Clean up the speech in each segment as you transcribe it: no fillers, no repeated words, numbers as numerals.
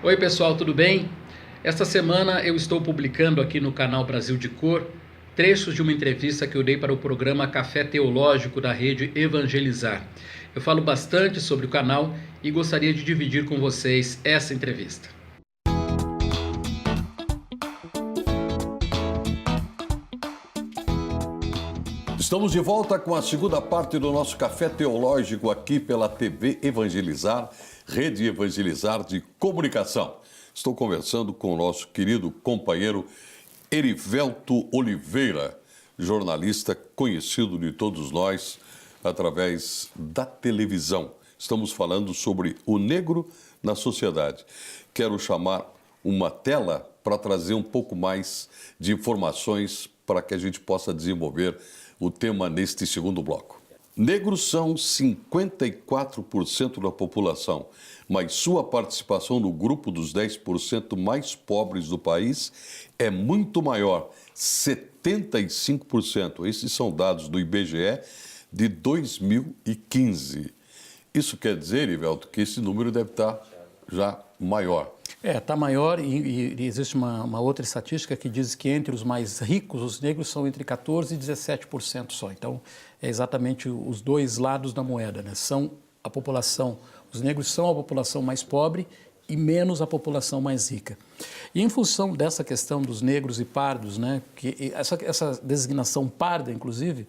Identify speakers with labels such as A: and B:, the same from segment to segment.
A: Oi pessoal, tudo bem? Esta semana eu estou publicando aqui no canal Brasil de Cor trechos de uma entrevista que eu dei para o programa Café Teológico da rede Evangelizar. Eu falo bastante sobre o canal e gostaria de dividir com vocês essa entrevista.
B: Estamos de volta com a segunda parte do nosso Café Teológico aqui pela TV Evangelizar, Rede Evangelizar de Comunicação. Estou conversando com o nosso querido companheiro Erivelto Oliveira, jornalista conhecido de todos nós através da televisão. Estamos falando sobre o negro na sociedade. Quero chamar uma tela para trazer um pouco mais de informações para que a gente possa desenvolver o tema neste segundo bloco. Negros são 54% da população, mas sua participação no grupo dos 10% mais pobres do país é muito maior, 75%. Esses são dados do IBGE de 2015. Isso quer dizer, Erivelto, que esse número deve estar já maior.
C: Está maior e existe uma outra estatística que diz que entre os mais ricos, os negros são entre 14% e 17% só. Então, é exatamente os dois lados da moeda, né? São a população, os negros são a população mais pobre e menos a população mais rica. E em função dessa questão dos negros e pardos, né, que essa designação parda, inclusive,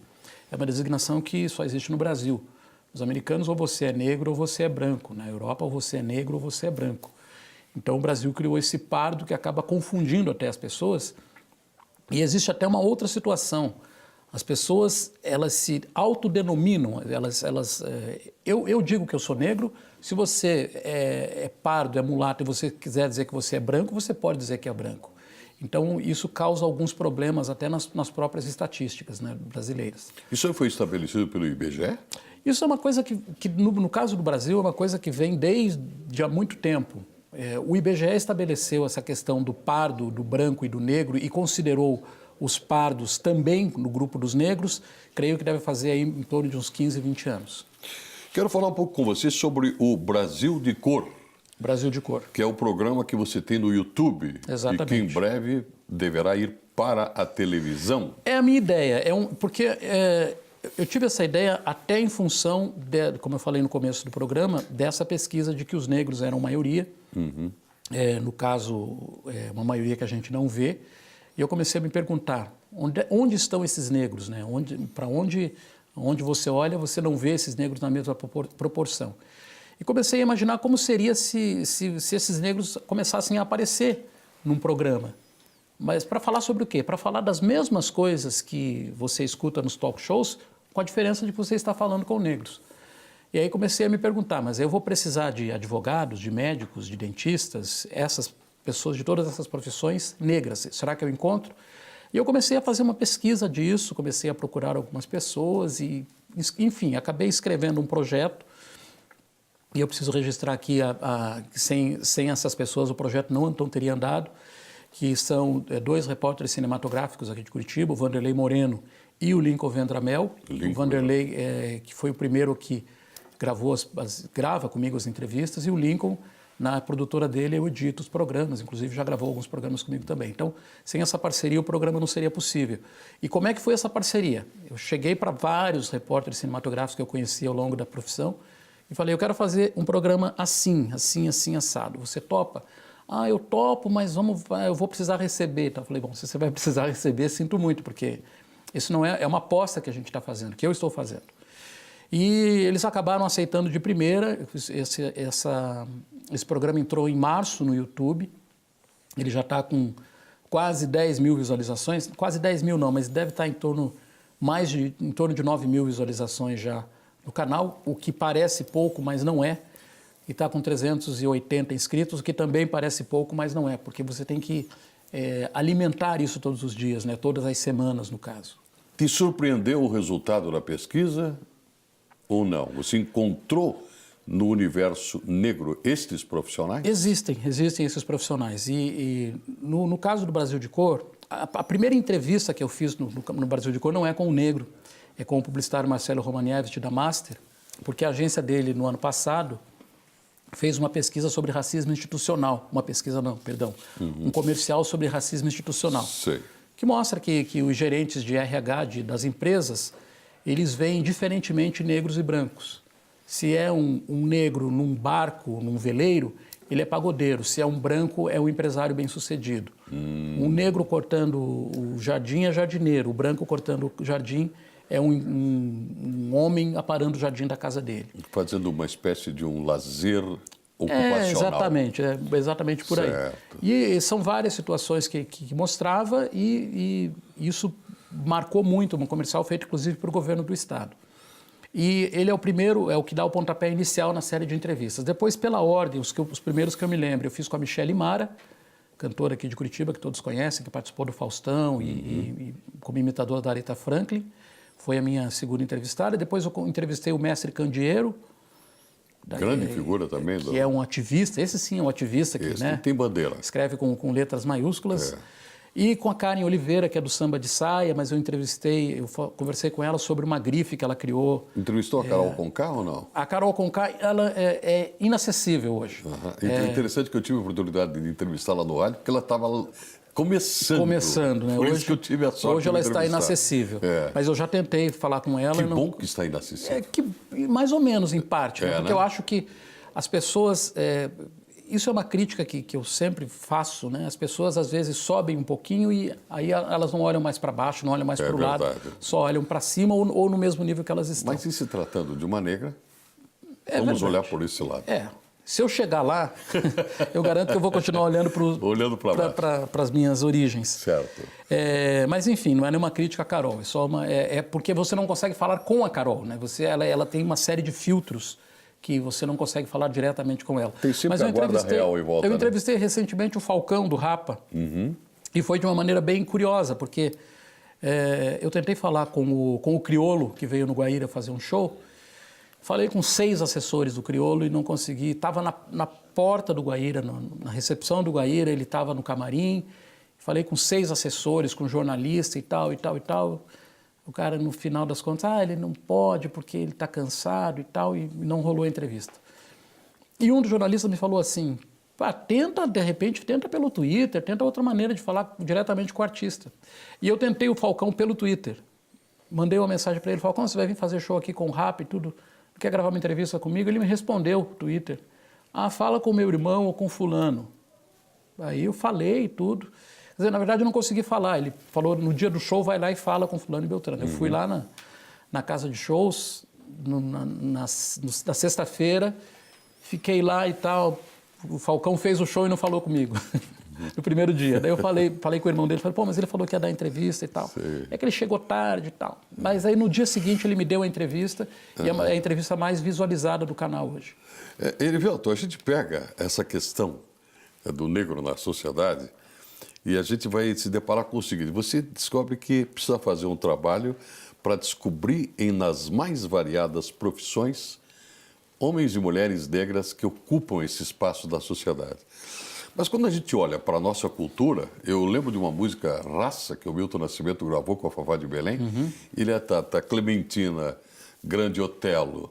C: é uma designação que só existe no Brasil. Os americanos, ou você é negro ou você é branco. Na Europa, ou você é negro ou você é branco. Então, o Brasil criou esse pardo que acaba confundindo até as pessoas. E existe até uma outra situação. As pessoas, elas se autodenominam. Eu digo que eu sou negro. Se você é pardo, é mulato, e você quiser dizer que você é branco, você pode dizer que é branco. Então, isso causa alguns problemas até nas próprias estatísticas, né, brasileiras.
B: Isso foi estabelecido pelo IBGE?
C: Isso é uma coisa que no caso do Brasil, é uma coisa que vem desde há muito tempo. O IBGE estabeleceu essa questão do pardo, do branco e do negro e considerou os pardos também no grupo dos negros. Creio que deve fazer aí em torno de uns 15, 20 anos.
B: Quero falar um pouco com você sobre o Brasil de Cor.
C: Brasil de Cor.
B: Que é o programa que você tem no YouTube.
C: Exatamente.
B: E que em breve deverá ir para a televisão.
C: É a minha ideia, eu tive essa ideia até em função, como eu falei no começo do programa, dessa pesquisa de que os negros eram maioria.
B: Uhum.
C: No caso, uma maioria que a gente não vê. E eu comecei a me perguntar, onde estão esses negros? Né? Para onde você olha, você não vê esses negros na mesma proporção. E comecei a imaginar como seria se esses negros começassem a aparecer num programa. Mas para falar sobre o quê? Para falar das mesmas coisas que você escuta nos talk shows, com a diferença de que você está falando com negros. E aí comecei a me perguntar, mas eu vou precisar de advogados, de médicos, de dentistas, essas pessoas de todas essas profissões negras. Será que eu encontro? E eu comecei a fazer uma pesquisa disso, comecei a procurar algumas pessoas e, enfim, acabei escrevendo um projeto. E eu preciso registrar aqui, sem essas pessoas, o projeto não teria andado, que são dois repórteres cinematográficos aqui de Curitiba, o Vanderlei Moreno e o Lincoln Vendramel. O Vanderlei, que foi o primeiro que grava comigo as entrevistas, e o Lincoln, na produtora dele, eu edito os programas, inclusive já gravou alguns programas comigo também. Então, sem essa parceria, o programa não seria possível. E como é que foi essa parceria? Eu cheguei para vários repórteres cinematográficos que eu conheci ao longo da profissão e falei, eu quero fazer um programa assim, assado. Você topa? Ah, eu topo, mas eu vou precisar receber. Então, eu falei, bom, se você vai precisar receber, sinto muito, porque isso não é uma aposta que a gente está fazendo, que eu estou fazendo. E eles acabaram aceitando de primeira. Esse programa entrou em março no YouTube. Ele já está com quase 10 mil visualizações. Quase 10 mil não, mas deve estar em torno de 9 mil visualizações já no canal, o que parece pouco, mas não é. E está com 380 inscritos, o que também parece pouco, mas não é, porque você tem que alimentar isso todos os dias, né? Todas as semanas, no caso.
B: Te surpreendeu o resultado da pesquisa ou não? Você encontrou no universo negro estes profissionais?
C: Existem esses profissionais. E no caso do Brasil de Cor, a primeira entrevista que eu fiz no Brasil de Cor não é com o negro, é com o publicitário Marcelo Romanievic da Master, porque a agência dele, no ano passado, fez uma pesquisa sobre racismo institucional, um comercial sobre racismo institucional,
B: Sei.
C: que mostra que os gerentes de RH das empresas, eles veem diferentemente negros e brancos. Se é um negro num barco, num veleiro, ele é pagodeiro. Se é um branco, é um empresário bem-sucedido. Um negro cortando o jardim é jardineiro. O branco cortando o jardim é um homem aparando o jardim da casa dele.
B: Fazendo uma espécie de um lazer ocupacional.
C: Exatamente por aí. E são várias situações que mostrava e isso marcou muito, um comercial feito inclusive para o governo do estado. E ele é o primeiro, é o que dá o pontapé inicial na série de entrevistas. Depois, pela ordem, os primeiros que eu me lembro, eu fiz com a Michele Mara, cantora aqui de Curitiba, que todos conhecem, que participou do Faustão e como imitadora da Aretha Franklin. Foi a minha segunda entrevistada. Depois eu entrevistei o mestre Candeeiro.
B: Grande figura também.
C: Que é um ativista, esse sim é um ativista.
B: Esse
C: né,
B: tem bandeira.
C: Escreve com letras maiúsculas. E com a Karen Oliveira, que é do Samba de Saia, mas eu conversei com ela sobre uma grife que ela criou.
B: Entrevistou a Carol Conká ou não?
C: A Carol Conká, ela é inacessível hoje.
B: É interessante que eu tive a oportunidade de entrevistá-la no rádio, porque ela estava começando,
C: né?
B: Por isso que eu tive a sorte
C: hoje ela
B: de
C: está inacessível. Mas eu já tentei falar com ela.
B: Bom que está inacessível.
C: Mais ou menos, em parte. Porque
B: né?
C: eu acho que as pessoas... Isso é uma crítica que eu sempre faço, né? As pessoas às vezes sobem um pouquinho e aí elas não olham mais para baixo, não olham mais para o lado, só olham para cima ou no mesmo nível que elas estão.
B: Mas e se tratando de uma negra, vamos olhar por esse lado.
C: Se eu chegar lá, eu garanto que eu vou continuar olhando para as minhas origens.
B: Certo.
C: Mas enfim, não é nenhuma crítica à Carol, é porque você não consegue falar com a Carol, né? Ela tem uma série de filtros que você não consegue falar diretamente com ela.
B: Tem sempre a guarda real em volta.
C: Eu entrevistei recentemente o Falcão, do Rapa, e foi de uma maneira bem curiosa, porque eu tentei falar com o Criolo, que veio no Guaíra fazer um show. Falei com 6 assessores do Criolo e não consegui. Estava na porta do Guaíra, na recepção do Guaíra, ele estava no camarim. Falei com 6 assessores, com jornalista e tal. O cara, no final das contas, ele não pode porque ele está cansado e tal, e não rolou a entrevista. E um dos jornalistas me falou assim, de repente, tenta pelo Twitter, tenta outra maneira de falar diretamente com o artista. E eu tentei o Falcão pelo Twitter. Mandei uma mensagem para ele, Falcão, você vai vir fazer show aqui com o Rap e tudo, quer gravar uma entrevista comigo? Ele me respondeu no Twitter, fala com meu irmão ou com fulano. Aí eu falei e tudo. Quer dizer, na verdade, eu não consegui falar. Ele falou, no dia do show, vai lá e fala com fulano e Beltrano. Eu fui lá na casa de shows, na sexta-feira, fiquei lá e tal. O Falcão fez o show e não falou comigo, no primeiro dia. Daí eu falei com o irmão dele, mas ele falou que ia dar entrevista e tal.
B: Sim.
C: É que ele chegou tarde e tal. Mas aí, no dia seguinte, ele me deu a entrevista, e é a entrevista mais visualizada do canal hoje.
B: Erivelto, a gente pega essa questão do negro na sociedade... E a gente vai se deparar com o seguinte, você descobre que precisa fazer um trabalho para descobrir nas mais variadas profissões homens e mulheres negras que ocupam esse espaço da sociedade. Mas quando a gente olha para a nossa cultura, eu lembro de uma música Raça, que o Milton Nascimento gravou com a Fafá de Belém, ele é Tata Clementina, Grande Otelo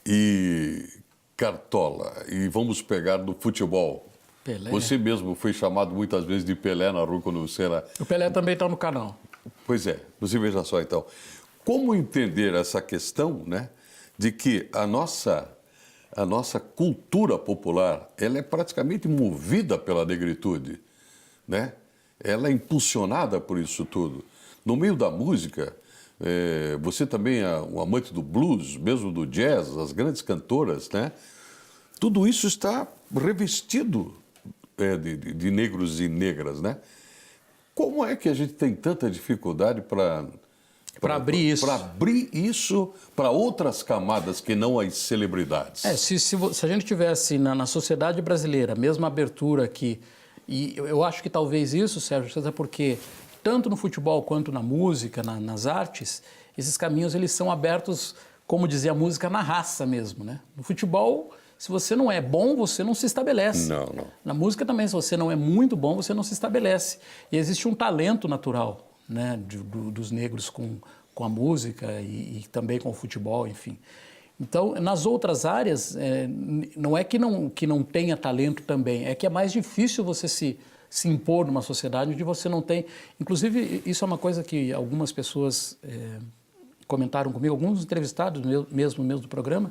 B: e Cartola, e vamos pegar do futebol.
C: Pelé.
B: Você mesmo foi chamado muitas vezes de Pelé na rua quando você era...
C: O Pelé também está no canal.
B: Pois é, você veja só então. Como entender essa questão, né, de que a nossa cultura popular, ela é praticamente movida pela negritude, né? Ela é impulsionada por isso tudo. No meio da música, você também é um amante do blues, mesmo do jazz, as grandes cantoras, né? Tudo isso está revestido de negros e negras, né? Como é que a gente tem tanta dificuldade para
C: abrir isso?
B: Para abrir isso para outras camadas que não as celebridades.
C: Se a gente tivesse na sociedade brasileira a mesma abertura aqui, e eu acho que talvez isso, Sérgio, seja porque tanto no futebol quanto na música, nas artes, esses caminhos eles são abertos, como dizia a música, na raça mesmo, né? No futebol... Se você não é bom, você não se estabelece.
B: Não.
C: Na música também, se você não é muito bom, você não se estabelece. E existe um talento natural, né, dos negros com a música e também com o futebol, enfim. Então, nas outras áreas, não é que não tenha talento também, é que é mais difícil você se impor numa sociedade onde você não tem... Inclusive, isso é uma coisa que algumas pessoas comentaram comigo, alguns entrevistados mesmo do programa,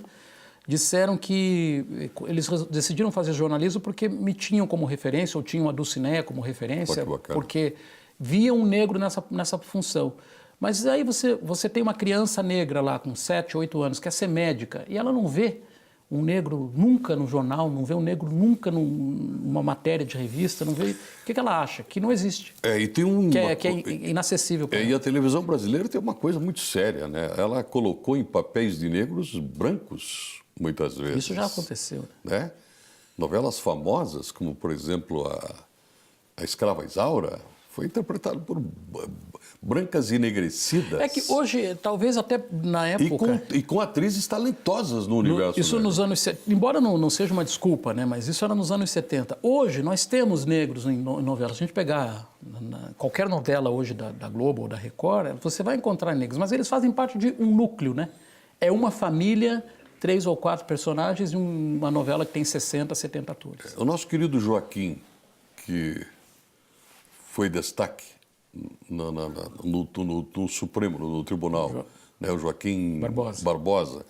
C: disseram que eles decidiram fazer jornalismo porque me tinham como referência, ou tinham a Dulcinea como referência, porque viam um negro nessa função. Mas aí você tem uma criança negra lá com 7, 8 anos, quer ser médica, e ela não vê um negro nunca no jornal, não vê um negro nunca numa matéria de revista, não vê... O que ela acha? Que não existe.
B: E tem
C: que é inacessível para ela.
B: E a televisão brasileira tem uma coisa muito séria, né? Ela colocou em papéis de negros brancos, muitas vezes.
C: Isso já aconteceu.
B: Né? Novelas famosas, como, por exemplo, a Escrava Isaura, foi interpretada por brancas enegrecidas.
C: É que hoje, talvez até na época...
B: E com atrizes talentosas no universo.
C: Isso nos anos... Embora não seja uma desculpa, né? Mas isso era nos anos 70. Hoje, nós temos negros em novelas. Se a gente pegar qualquer novela hoje da Globo ou da Record, você vai encontrar negros, mas eles fazem parte de um núcleo, né? É uma família, 3 ou 4 personagens, e uma novela que tem 60, 70 atores.
B: O nosso querido Joaquim, que foi destaque no Supremo, no Tribunal, né, o Joaquim Barbosa.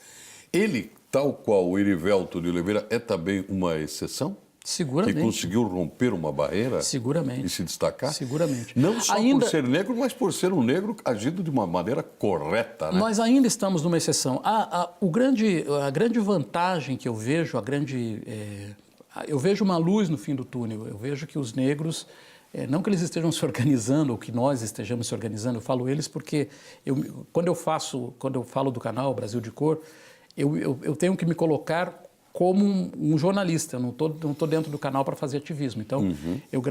B: Ele, tal qual o Erivelto de Oliveira, é também uma exceção?
C: Seguramente.
B: Que conseguiu romper uma barreira?
C: Seguramente.
B: E se destacar?
C: Seguramente.
B: Não só por ser negro, mas por ser um negro agindo de uma maneira correta, né?
C: Nós ainda estamos numa exceção. A grande vantagem que eu vejo, eu vejo uma luz no fim do túnel. Eu vejo que os negros... não que eles estejam se organizando ou que nós estejamos se organizando, eu falo eles porque quando eu falo do canal Brasil de Cor, eu tenho que me colocar como um jornalista, eu não estou dentro do canal para fazer ativismo. Então, eu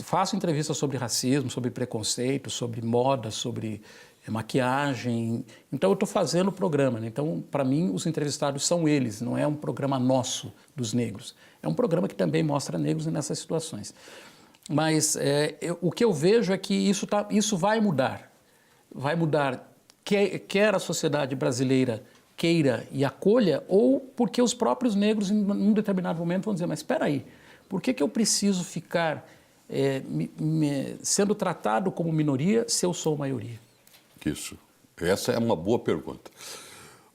C: faço entrevistas sobre racismo, sobre preconceito, sobre moda, sobre maquiagem. Então, eu estou fazendo o programa, né? Então, para mim, os entrevistados são eles, não é um programa nosso, dos negros. É um programa que também mostra negros nessas situações. Mas o que eu vejo é que isso vai mudar. Vai mudar, quer a sociedade brasileira queira e acolha, ou porque os próprios negros, em um determinado momento, vão dizer, mas espera aí, por que eu preciso ficar sendo tratado como minoria se eu sou maioria?
B: Isso. Essa é uma boa pergunta.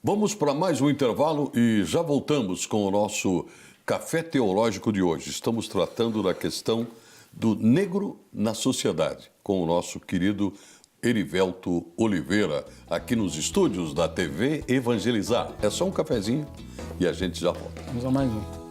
B: Vamos para mais um intervalo e já voltamos com o nosso Café Teológico de hoje. Estamos tratando da questão do negro na sociedade, com o nosso querido Erivelto Oliveira, aqui nos estúdios da TV Evangelizar. É só um cafezinho e a gente já volta.
C: Vamos a mais um.